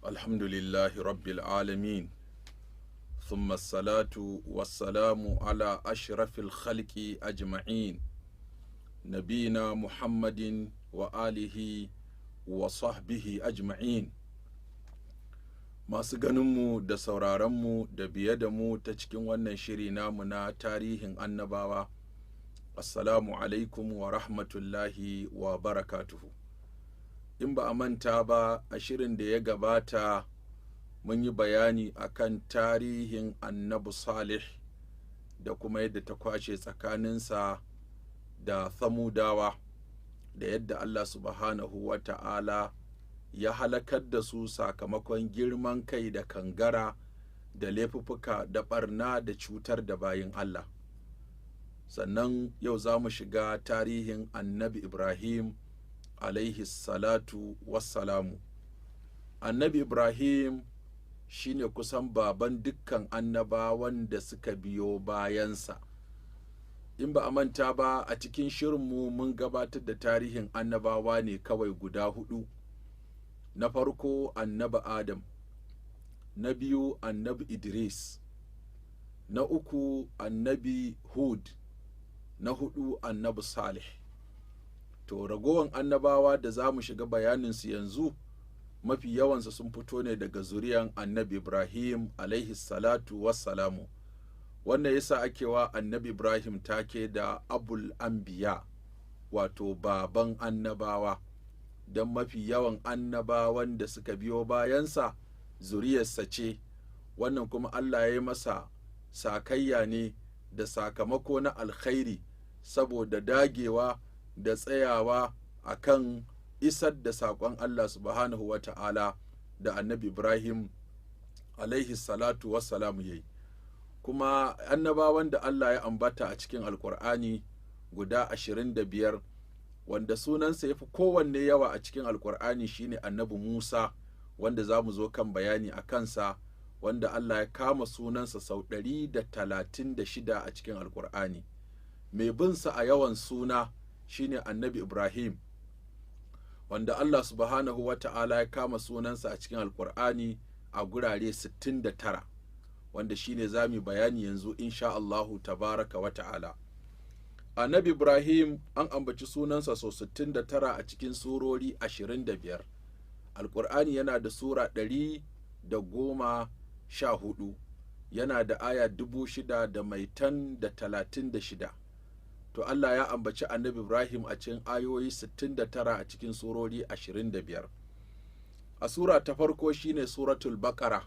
Alhamdulillahi rabbil alamin. Thumma salatu wassalamu ala ashrafil khalqi ajma'in. Nabina Muhammadin wa alihi wa sahbihi ajma'in. Masu ganinmu da sauraronmu da biye da mu ta cikin wannan shiri namu na tarihin annabawa. Assalamu alaikum wa rahmatullahi wa barakatuhu. In ba a manta ba, a shirin da ya gabata mun yi bayani akan tarihin annabi Salih da kuma yadda ta kwashe tsakaninsa da Samudawa, da yadda Allah subhanahu wa ta'ala ya halakar da su sakamakon girman kai da kangara da laifuffuka da barna da cutar da bayin Allah. Sannan yau za mu shiga tarihin annabi Ibrahim alaihi salatu wassalamu. Annabi Ibrahim shine kusan baban dukkan annabawan da suka biyo bayansa. In ba a manta ba, a cikin shirinmu mun gabatar da tarihin annabawa ne kawai guda hudu. Na farko annabi Adam, na biyu annabi Idris, na uku annabi Hud, na hudu annabi Salih. To ragowan annabawa da za mu shiga bayaninsu yanzu, mafi yawansa sun fito ne daga zuriyan annabi Ibrahim alaihi salatu wassalamu. Wannan yasa ake wa annabi Ibrahim take da abul anbiya, wato baban annabawa, don mafi yawan annabawan da suka biyo bayansa zuriyarsa ce. Wannan kuma Allah ya yi masa sakayya ne da sakamako na alkhairi saboda dagewa da tsayawa akan isar da saƙon Allah subhanahu wa ta'ala da annabi Ibrahim alaihi salatu wassalamu yayi. Kuma annabawan da Allah ya ambata a cikin alkur'ani guda 25, wanda sunansa ya fi kowanne yawa a cikin alkur'ani shine annabi Musa, wanda za mu zo kan bayani a kansa, wanda Allah ya kama sunansa sau 136 a cikin alkur'ani. Mai binsa a yawan suna shine annabi Ibrahim, wanda Allah subhanahu wa ta'ala ya kama sunansa a cikin alkur'ani a gurare 69, wanda shine za mu bayani yanzu insha Allahu tabaraka wa ta'ala. Annabi Ibrahim an ambaci sunansa sau 69 a cikin surori 25. Alkur'ani yana da sura 114, yana da aya 6,936. To Allah ya ambaci annabi Ibrahim a cikin ayoyi 69 a cikin surori 25. A sura ta farko shine suratul Baqara.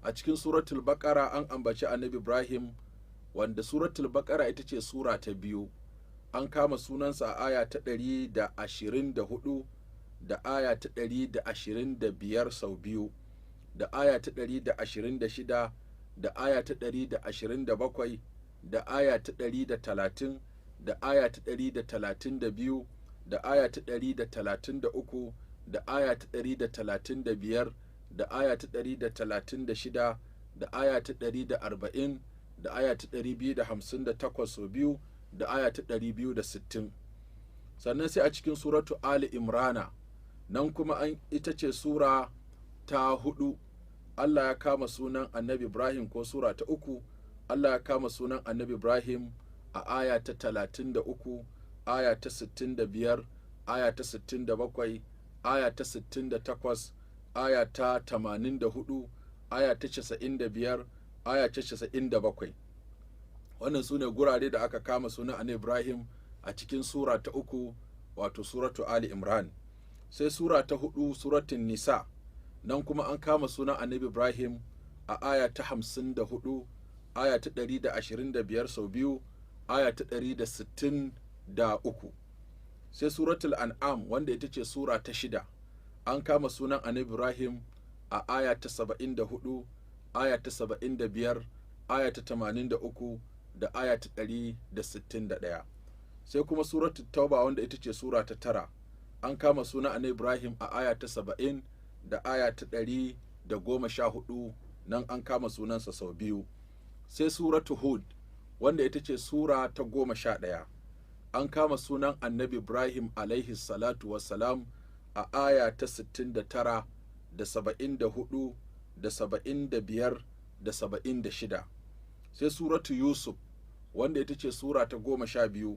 A cikin suratul Baqara an ambaci annabi Ibrahim, wanda suratul Baqara ita ce sura ta biyu. An kama sunansa a aya ta 124 da aya ta 125 sau biyu, da aya ta 126 da aya ta 127 da aya ta 130 da aya ta 132 da aya ta 133 da aya ta 135 da aya ta 136 da aya ta 140 da aya ta 258 sau biyu da aya ta 260. Sannan sai a cikin suratu Ali Imrana, nan kuma ita ce sura ta hudu. Allah ya kama sunan annabi Ibrahim, ko sura ta uku. Allah ya kama sunan annabi Ibrahim a aya ta 33, aya ta 65, aya ta 67, aya ta 68, aya ta 84, aya ta 95, aya ta 97. Wannan su ne gurare da aka kama sunan annabi Ibrahim a cikin sura ta uku, wato suratu Ali Imran. Sai sura ta hudu, suratun Nisa, nan kuma an kama sunan annabi Ibrahim a aya ta 54, aya ta 125 sau biyu, aya ta 163. Sai suratul An'am, wanda ita ce sura ta shida, an kama sunan annabi Ibrahim a aya ta 74, aya ta 75, aya ta 83 da aya ta 161. Sai kuma suratul Tauba, wanda ita ce sura ta tara, an kama sunan annabi Ibrahim a aya ta 70 da aya ta 114, nan an kama sunansa sau biyu. Sai suratu Hud, wanda ita ce sura ta 11, an kama sunan annabi Ibrahim alaihi salatu wassalam a aya ta 69 da 74 da 75 da 76. sai suratu Yusuf wanda ita ce sura ta 12,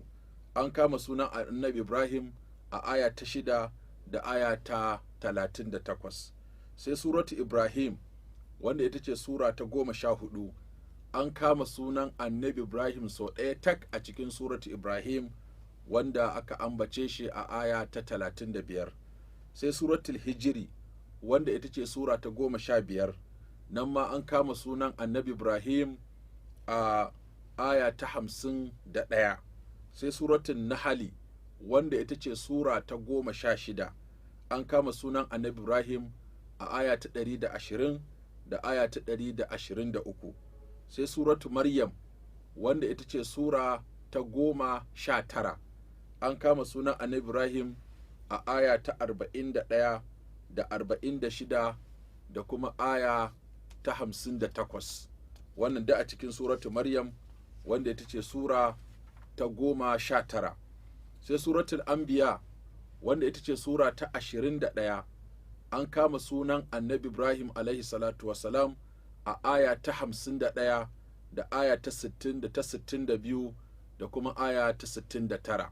an kama sunan annabi Ibrahim a aya ta 6 da aya ta 38. sai suratu Ibrahim wanda ita ce sura ta 14, an kama sunan annabi Ibrahim sau ɗaya tak a cikin suratu Ibrahim wanda aka ambace shi a aya ta 35. sai suratul Hijiri wanda ita ce sura ta 15, nan ma an kama sunan annabi Ibrahim a aya ta 51. sai suratul Nahali wanda ita ce sura ta 16, an kama sunan annabi Ibrahim a aya ta 120 da aya ta 123. sai suratu Maryam wanda ita ce sura ta 19, an kama sunan annabi Ibrahim a aya ta 41 da 46 da kuma aya ta 58. wannan da a cikin suratu Maryam wanda ita ce sura ta 19. sai suratul Anbiya wanda ita ce sura ta 21, an kama sunan annabi Ibrahim alaihi salatu wasalam a aya ta 51 da aya ta 60 da ta 62 da kuma aya ta 69.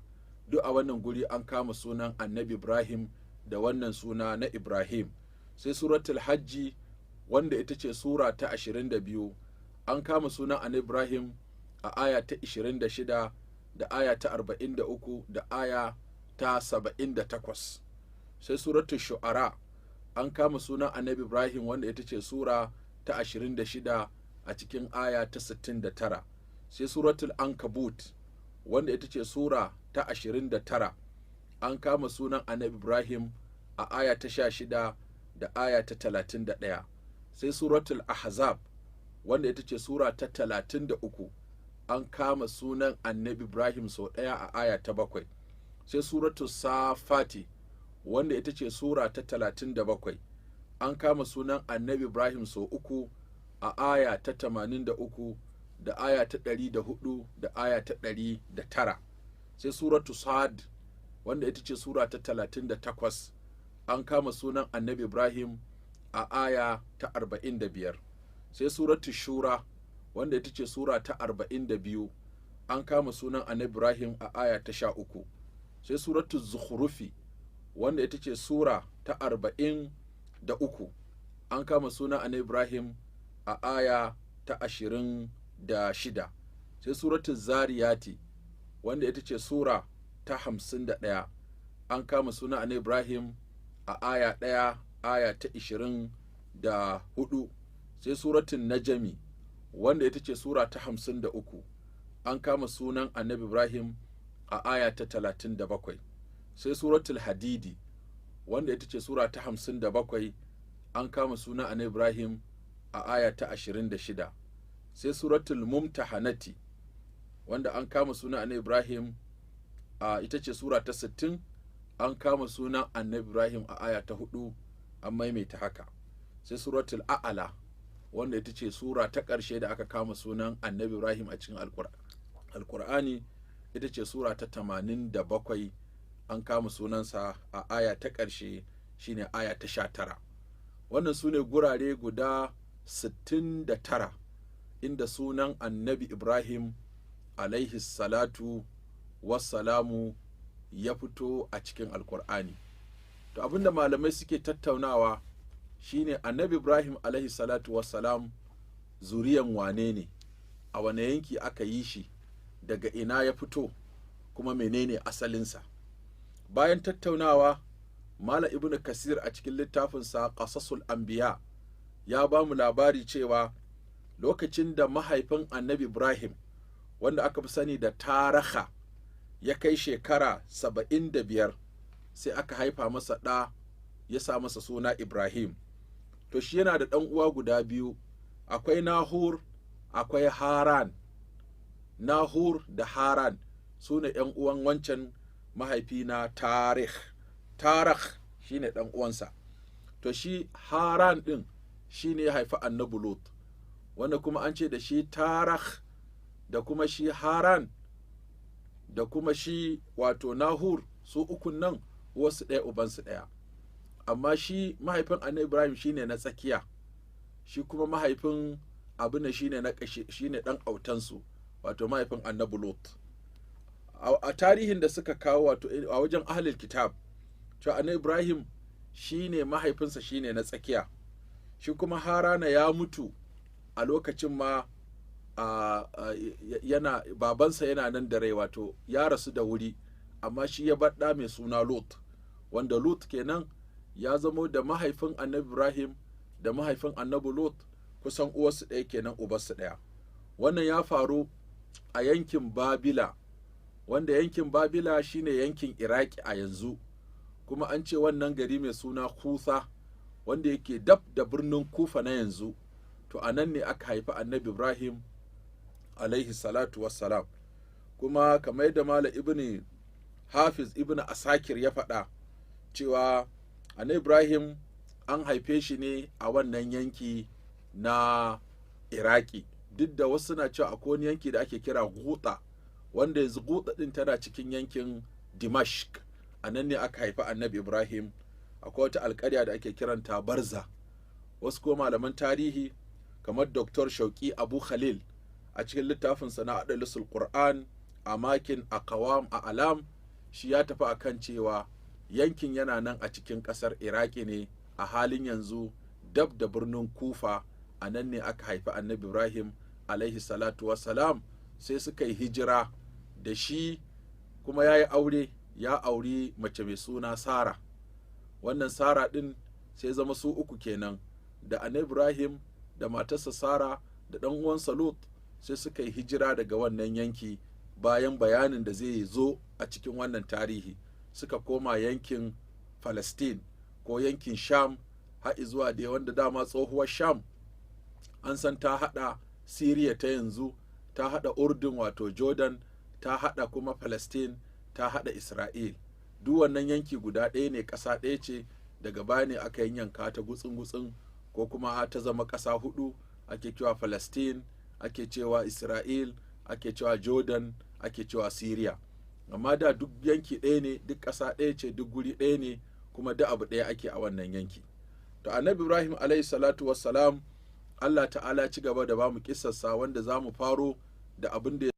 duk a wannan guri an kama sunan annabi Ibrahim da wannan suna na Ibrahim. sai suratul Hajji wanda ita ce sura ta 22, an kama sunan annabi Ibrahim a aya ta 26 da aya ta 43 da aya ta 78. sai suratul Shu'ara an kama sunan annabi Ibrahim wanda ita ce sura ta 26 a cikin aya ta 69. sai suratul Ankabut wanda ita ce sura ta 29, an kama sunan annabi Ibrahim a aya ta 16 da aya ta 31. sai suratul Ahzab wanda ita ce sura ta 33, an kama sunan annabi Ibrahim sau ɗaya a aya ta 7. sai suratul Safati wanda ita ce sura ta 37, an kama sunan annabi Ibrahim sau 3 a aya ta 83 da aya ta 104 da aya ta 109. sai suratu Sad wanda ita ce sura ta 38, an kama sunan annabi Ibrahim a aya ta 45. sai suratu Shura wanda ita ce sura ta 42, an kama sunan annabi Ibrahim a aya ta 13. sai suratu Zukhrufi wanda ita ce sura ta 43, an kama sunan annabi Ibrahim a aya ta 26. sai suratu Zariyati wanda ita ce sura ta 51, an kama sunan annabi Ibrahim a aya 1 aya ta 24. sai suratun Najmi wanda ita ce sura ta 53, an kama sunan annabi Ibrahim a aya ta 37. sai suratul Hadidi wanda ita ce sura ta 57, an kama sunan annabi Ibrahim a aya ta 26. sai suratul Mumtahanati wanda an kama sunan annabi Ibrahim a ita ce sura ta 60, an kama sunan annabi Ibrahim a aya ta 4, an maimaita haka. sai suratul A'la wanda ita ce sura ta ƙarshe da aka kama sunan annabi Ibrahim a cikin alkur'ani, ita ce sura ta 87, an kama sunansa a aya ta ƙarshe shine aya ta 19. wannan su ne gurare guda 69 inda sunan annabi Ibrahim alaihi salatu wassalamu ya fito a cikin alkur'ani. to abinda malamai suke tattaunawa shine annabi Ibrahim alaihi salatu wassalam zuriyan wane ne, a wane yanki aka yi shi, daga ina ya fito, kuma menene asalinsa. bayan tattaunawa, Malam Ibn Kasir a cikin littafinsa Qasasul Anbiya ya ba mu labari cewa lokacin da mahaifin annabi Ibrahim wanda aka fi sani da Taraha ya kai shekara 75, sai aka haifa masa ɗa ya sa masa suna Ibrahim. to shi yana da ɗan uwa guda biyu, akwai Nahur akwai Haran. Nahur da Haran su ne ‘yan uwan wancan mahaifi na Tarah shi ne ɗan uwansa. to shi Haran ɗin shi ne ya haifi annabi Lut, wanda kuma an ce da shi Tarah da kuma shi Haran da kuma shi wato Nahur, su ukun nan wasu ɗaya ubansu ɗaya. amma shi mahaifin annabi Ibrahim shine na tsakiya, shi kuma mahaifin abin shine na ƙarshe, shine ɗan autansu, wato mahaifin annabi Lot. A tarihin da suka kawo, wato a wajen ahlul kitab, cewa annabi Ibrahim shine mahaifinsa shine na tsakiya, shi kuma Harana ya mutu a lokacin ma babansa yana nan da rai, wato ya rasu da wuri, amma shi ya bar ɗa mai suna Lot, wanda Lot kenan ya zamo da mahaifin annabi Ibrahim da mahaifin annabi Lot kusan uwarsu ɗaya kenan ubarsu ɗaya. Wannan ya faru a yankin Babila, wanda yankin Babila shine yankin Iraki a yanzu, kuma an ce wannan gari mai suna Kusa, wanda yake dab da birnin Kufa na yanzu, to a nan ne aka haifi annabi Ibrahim alaihi salatu wassalam. Kuma kamar yadda Malam ibn Hafiz ibn Asakir ya faɗa cewa annabi Ibrahim an haife shi ne a wannan yanki na Iraki, duk da wasu na cewa akwai wani yanki da ake kira Guta, wanda yanzu Guta din tana cikin yankin Dimashq. A nan ne aka haifi annabi Ibrahim. Akwai wata alƙarya da ake kiranta Barza. Wasu ko malaman tarihi kamar Dr. Shauki Abu Khalil a cikin littafinsa na Adalusul Qur'an a makin Aqwam a Alam, shi ya tafi akan cewa yankin yana nan a cikin ƙasar Iraki ne a halin yanzu, dab da birnin Kufa. A nan ne aka haifi annabi Ibrahim alaihi salatu wassalam. Sai suka yi hijira da shi, kuma ya yi aure, ya auri mace mai suna Sara. Wannan Sara ɗin sai zama su uku kenan, da annabi Ibrahim da matarsa Sara da ɗan uwansa Lot, sai suka yi hijira daga wannan yanki bayan bayanin da zai zo a cikin wannan tarihi, suka koma yankin Palestine ko yankin Sham, har zuwa da wanda dama tsohuwar Sham an san ta haɗa Syria ta yanzu, ta haɗa Urdun wato Jordan, ta haɗa kuma Palestine, ta haɗa Isra'il. Duk wannan yanki guda ɗaya ne, ƙasa ɗaya ce. Daga baya ne aka yanka ta gutsun-gutsun, ko kuma ta zama ƙasa hudu, ake cewa Palestine, ake cewa Isra'il, ake cewa Jordan, ake cewa Syria. Amma da duk yanki ɗaya ne, duk ƙasa ɗaya ce, duk guri ɗaya ne, kuma duk abu ɗaya ake a wannan yanki. To annabi Ibrahim alaihi salatu wassalam, Allah ta'ala ci gaba da bamu kissarsa, wanda za mu faro da abin da